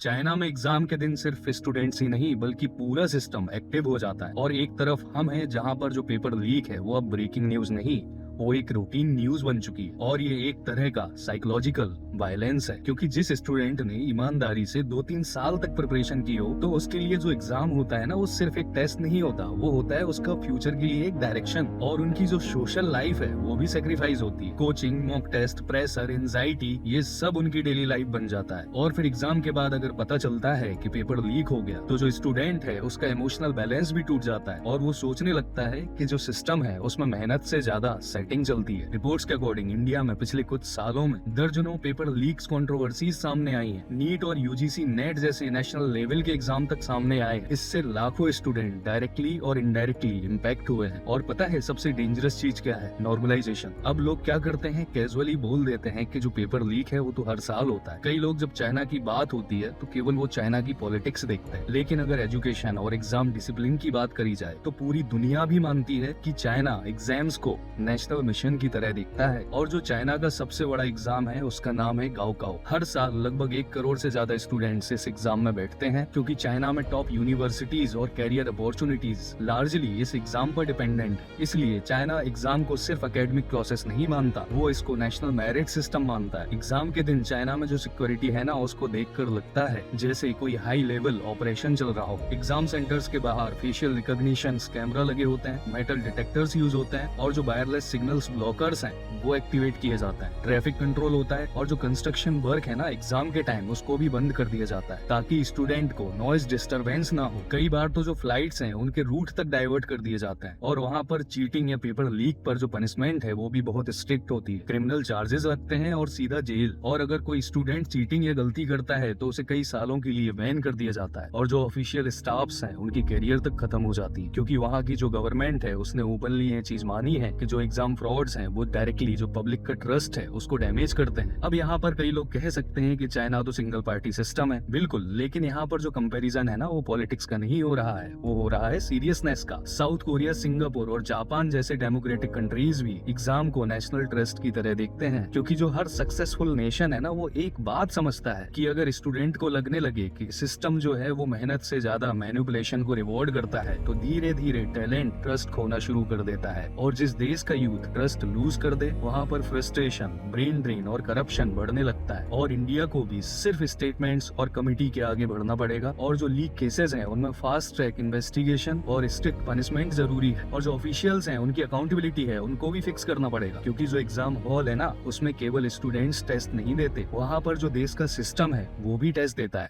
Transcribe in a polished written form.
China में exam के दिन सिर्फ स्टूडेंट्स ही नहीं बल्कि पूरा सिस्टम एक्टिव हो जाता है और एक तरफ हम हैं जहां पर जो पेपर लीक है वो अब ब्रेकिंग न्यूज नहीं, वो एक रूटीन न्यूज बन चुकी है। और ये एक तरह का साइकोलॉजिकल वायलेंस है, क्योंकि जिस स्टूडेंट ने ईमानदारी से 2-3 साल तक प्रिपरेशन की हो तो उसके लिए जो एग्जाम होता है ना, वो सिर्फ एक टेस्ट नहीं होता, वो होता है उसका फ्यूचर के लिए एक डायरेक्शन। और उनकी जो सोशल लाइफ है वो भी सेक्रीफाइस होती है। Coaching, mock test, pressure, anxiety, ये सब उनकी डेली लाइफ बन जाता है। और फिर एग्जाम के बाद अगर पता चलता है कि पेपर लीक हो गया तो जो स्टूडेंट है उसका इमोशनल बैलेंस भी टूट जाता है और वो सोचने लगता है कि जो सिस्टम है उसमें मेहनत से ज्यादा सेटिंग चलती है। रिपोर्ट्स के अकॉर्डिंग इंडिया में पिछले कुछ सालों में दर्जनों पेपर लीक्स कंट्रोवर्सीज सामने आई हैं। नीट और यूजीसी नेट जैसे नेशनल लेवल के एग्जाम तक सामने आए हैं। इससे लाखों स्टूडेंट डायरेक्टली और इनडायरेक्टली इम्पैक्ट हुए हैं। और पता है सबसे डेंजरस चीज क्या है? नॉर्मलाइजेशन। अब लोग क्या करते हैं, कैजुअली बोल देते हैं कि जो पेपर लीक है वो तो हर साल होता है। कई लोग जब चाइना की बात होती है तो केवल वो चाइना की पॉलिटिक्स देखते हैं, लेकिन अगर एजुकेशन और एग्जाम डिसिप्लिन की बात करी जाए तो पूरी दुनिया भी मानती है कि चाइना एग्जाम्स को नेशनल मिशन की तरह दिखता है। और जो चाइना का सबसे बड़ा एग्जाम है उसका नाम है गाओकाओ। हर साल लगभग 1 करोड़ से ज्यादा स्टूडेंट्स इस एग्जाम में बैठते हैं, क्योंकि चाइना में टॉप यूनिवर्सिटीज और कैरियर अपॉर्चुनिटीज लार्जली इस एग्जाम पर डिपेंडेंट है। इसलिए चाइना एग्जाम को सिर्फ एकेडमिक प्रोसेस नहीं मानता, वो इसको नेशनल मेरिट सिस्टम मानता है। एग्जाम के दिन चाइना में जो सिक्योरिटी है ना, उसको देखकर लगता है जैसे कोई हाई लेवल ऑपरेशन चल रहा हो। एग्जाम सेंटर्स के बाहर फेशियल रिकॉग्निशन कैमरा लगे होते हैं, मेटल डिटेक्टर्स यूज होते हैं और जो वायरलेस सिग्नल्स ब्लॉकर्स हैं वो एक्टिवेट किए जाता है। ट्रैफिक कंट्रोल होता है और जो कंस्ट्रक्शन वर्क है ना एग्जाम के टाइम, उसको भी बंद कर दिया जाता है ताकि स्टूडेंट को नॉइज डिस्टरबेंस ना हो। कई बार तो जो फ्लाइट्स हैं उनके रूट तक डाइवर्ट कर दिए जाते हैं। और वहाँ पर चीटिंग या पेपर लीक पर जो पनिशमेंट है वो भी बहुत स्ट्रिक्ट होती है। क्रिमिनल चार्जेस लगते हैं और सीधा जेल। और अगर कोई स्टूडेंट चीटिंग या गलती करता है तो उसे कई सालों के लिए बैन कर दिया जाता है। और जो ऑफिशियल स्टाफ्स हैं उनकी करियर तक खत्म हो जाती है, क्योंकि वहाँ की जो गवर्नमेंट है उसने ओपनली ये चीज मानी है कि जो एग्जाम फ्रॉड्स हैं वो डायरेक्टली जो पब्लिक का ट्रस्ट है उसको डैमेज करते हैं। अब यहाँ पर कई लोग कह सकते हैं कि चाइना तो सिंगल पार्टी सिस्टम है, बिल्कुल, लेकिन यहाँ पर जो कंपैरिजन है ना वो पॉलिटिक्स का नहीं हो रहा है, वो हो रहा है सीरियसनेस का। साउथ कोरिया, सिंगापुर और जापान जैसे डेमोक्रेटिक कंट्रीज भी एग्जाम को नेशनल ट्रस्ट की तरह देखते हैं, क्योंकि जो हर सक्सेसफुल नेशन है ना वो एक बात समझता है कि अगर स्टूडेंट को लगने लगे कि सिस्टम जो है वो मेहनत से ज्यादा मैनिपुलेशन को रिवॉर्ड करता है तो धीरे धीरे टैलेंट ट्रस्ट खोना शुरू कर देता है। और जिस देश का यूथ ट्रस्ट लूज कर दे वहाँ पर फ्रस्ट्रेशन, ब्रेन ड्रेन और करप्शन बढ़ने लगता है। और इंडिया को भी सिर्फ स्टेटमेंट्स और कमिटी के आगे बढ़ना पड़ेगा। और जो लीक केसेस हैं उनमें फास्ट ट्रैक इन्वेस्टिगेशन और स्ट्रिक्ट पनिशमेंट जरूरी है। और जो ऑफिशियल्स हैं उनकी अकाउंटेबिलिटी है उनको भी फिक्स करना पड़ेगा, क्योंकि जो एग्जाम हॉल है ना उसमें केवल स्टूडेंट्स टेस्ट नहीं देते, वहाँ पर जो देश का सिस्टम है वो भी टेस्ट देता है।